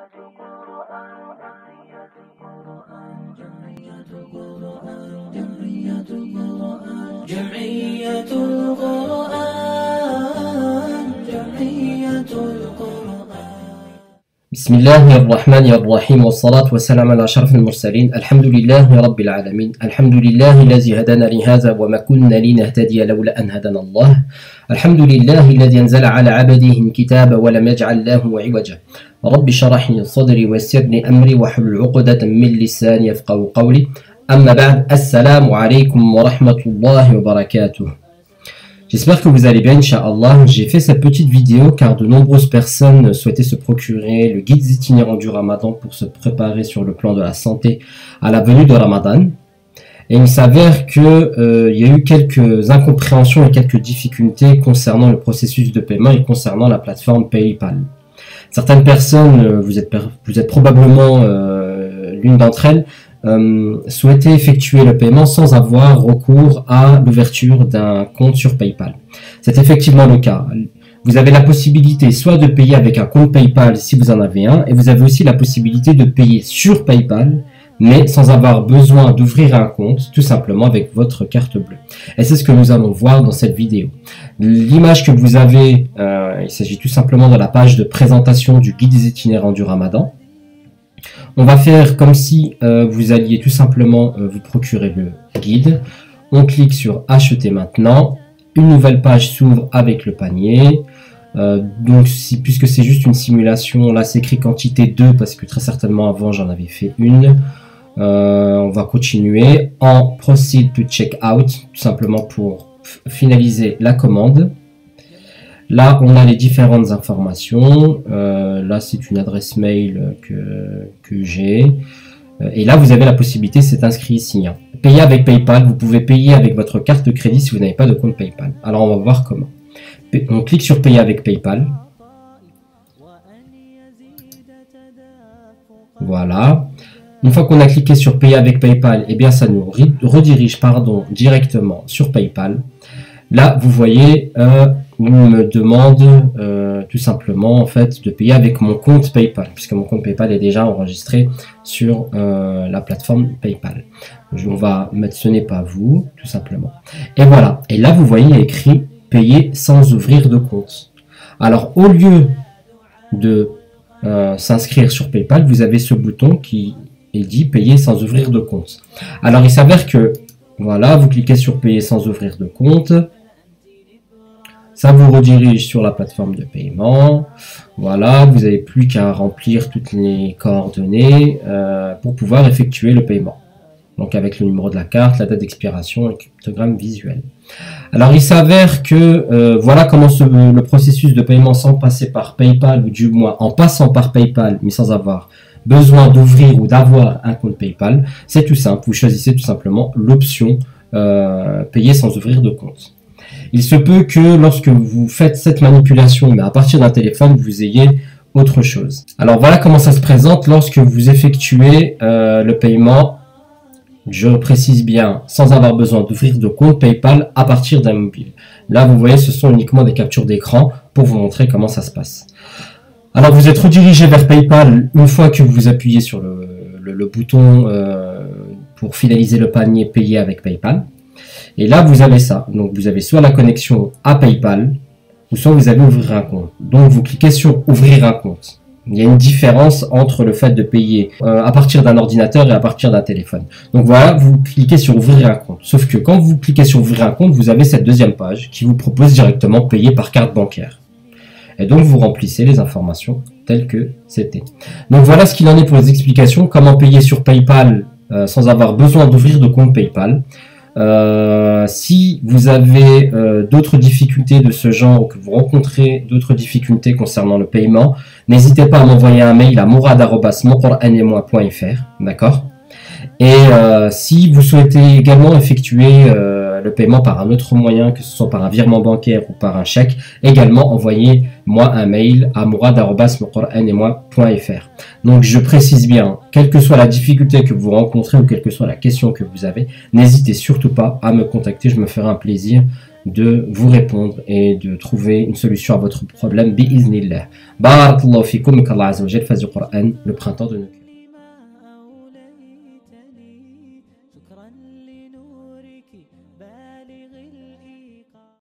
بسم الله الرحمن الرحيم والصلاة والسلام على أشرف المرسلين الحمد لله رب العالمين الحمد لله الذي هدانا لهذا وما كنا لنهتدي لولا أن هدانا الله الحمد لله الذي أنزل على عبده الكتاب ولم يجعل له عوجا رب اشرح لي صدري ويسر لي أمري واحلل عقدة من لساني يفقهوا قولي أما بعد السلام عليكم ورحمة الله وبركاته. J'espère que vous allez bien, Inch'Allah. J'ai fait cette petite vidéo car de nombreuses personnes souhaitaient se procurer le guide itinérant du Ramadan pour se préparer sur le plan de la santé à la venue de Ramadan. Et il s'avère que il y a eu quelques incompréhensions et quelques difficultés concernant le processus de paiement et concernant la plateforme PayPal. Certaines personnes, vous êtes probablement l'une d'entre elles, souhaiter effectuer le paiement sans avoir recours à l'ouverture d'un compte sur PayPal. C'est effectivement le cas. Vous avez la possibilité soit de payer avec un compte PayPal si vous en avez un, et vous avez aussi la possibilité de payer sur PayPal, mais sans avoir besoin d'ouvrir un compte, tout simplement avec votre carte bleue. Et c'est ce que nous allons voir dans cette vidéo. L'image que vous avez, il s'agit tout simplement de la page de présentation du guide des itinérants du Ramadan. On va faire comme si vous alliez tout simplement vous procurer le guide. On clique sur acheter maintenant. Une nouvelle page s'ouvre avec le panier. Puisque c'est juste une simulation, là c'est écrit quantité 2 parce que très certainement avant j'en avais fait une. On va continuer en proceed to check out, tout simplement pour finaliser la commande. Là, on a les différentes informations. Là, c'est une adresse mail que j'ai. Et là, vous avez la possibilité, c'est inscrit ici. Hein. Payer avec PayPal, vous pouvez payer avec votre carte de crédit si vous n'avez pas de compte PayPal. Alors, on va voir comment. On clique sur payer avec PayPal. Voilà. Une fois qu'on a cliqué sur payer avec PayPal, eh bien, ça nous redirige directement sur PayPal. Là, vous voyez, il me demande tout simplement en fait de payer avec mon compte PayPal, puisque mon compte PayPal est déjà enregistré sur la plateforme PayPal. On va mettre ce n'est pas vous, tout simplement. Et voilà. Et là, vous voyez écrit payer sans ouvrir de compte. Alors, au lieu de s'inscrire sur PayPal, vous avez ce bouton qui dit payer sans ouvrir de compte. Alors, il s'avère que voilà, vous cliquez sur payer sans ouvrir de compte. Ça vous redirige sur la plateforme de paiement. Voilà, vous n'avez plus qu'à remplir toutes les coordonnées pour pouvoir effectuer le paiement. Donc avec le numéro de la carte, la date d'expiration et le cryptogramme visuel. Alors il s'avère que voilà comment le processus de paiement sans passer par PayPal, ou du moins en passant par PayPal, mais sans avoir besoin d'ouvrir ou d'avoir un compte PayPal, c'est tout simple. Vous choisissez tout simplement l'option payer sans ouvrir de compte. Il se peut que lorsque vous faites cette manipulation, mais à partir d'un téléphone, vous ayez autre chose. Alors voilà comment ça se présente lorsque vous effectuez le paiement, je précise bien, sans avoir besoin d'ouvrir de compte PayPal à partir d'un mobile. Là, vous voyez, ce sont uniquement des captures d'écran pour vous montrer comment ça se passe. Alors vous êtes redirigé vers PayPal une fois que vous appuyez sur le bouton pour finaliser le panier payer avec PayPal. Et là, vous avez ça. Donc, vous avez soit la connexion à PayPal, ou soit vous allez ouvrir un compte. Donc, vous cliquez sur ouvrir un compte. Il y a une différence entre le fait de payer à partir d'un ordinateur et à partir d'un téléphone. Donc, voilà, vous cliquez sur ouvrir un compte. Sauf que quand vous cliquez sur ouvrir un compte, vous avez cette deuxième page qui vous propose directement payer par carte bancaire. Et donc, vous remplissez les informations telles que c'était. Donc, voilà ce qu'il en est pour les explications. Comment payer sur PayPal sans avoir besoin d'ouvrir de compte PayPal. Si vous avez d'autres difficultés de ce genre, ou que vous rencontrez d'autres difficultés concernant le paiement, n'hésitez pas à m'envoyer un mail à mourad@moncoranemoi.fr, d'accord? Et si vous souhaitez également effectuer le paiement par un autre moyen, que ce soit par un virement bancaire ou par un chèque, également envoyez-moi un mail à mourad@moncoranemoi.fr. Donc je précise bien, quelle que soit la difficulté que vous rencontrez ou quelle que soit la question que vous avez, n'hésitez surtout pas à me contacter, je me ferai un plaisir de vous répondre et de trouver une solution à votre problème. Bi'iznillah. Barakallahu fikum, qu'Allah Azza wa Jal fasse du Coran le printemps de nos cœurs.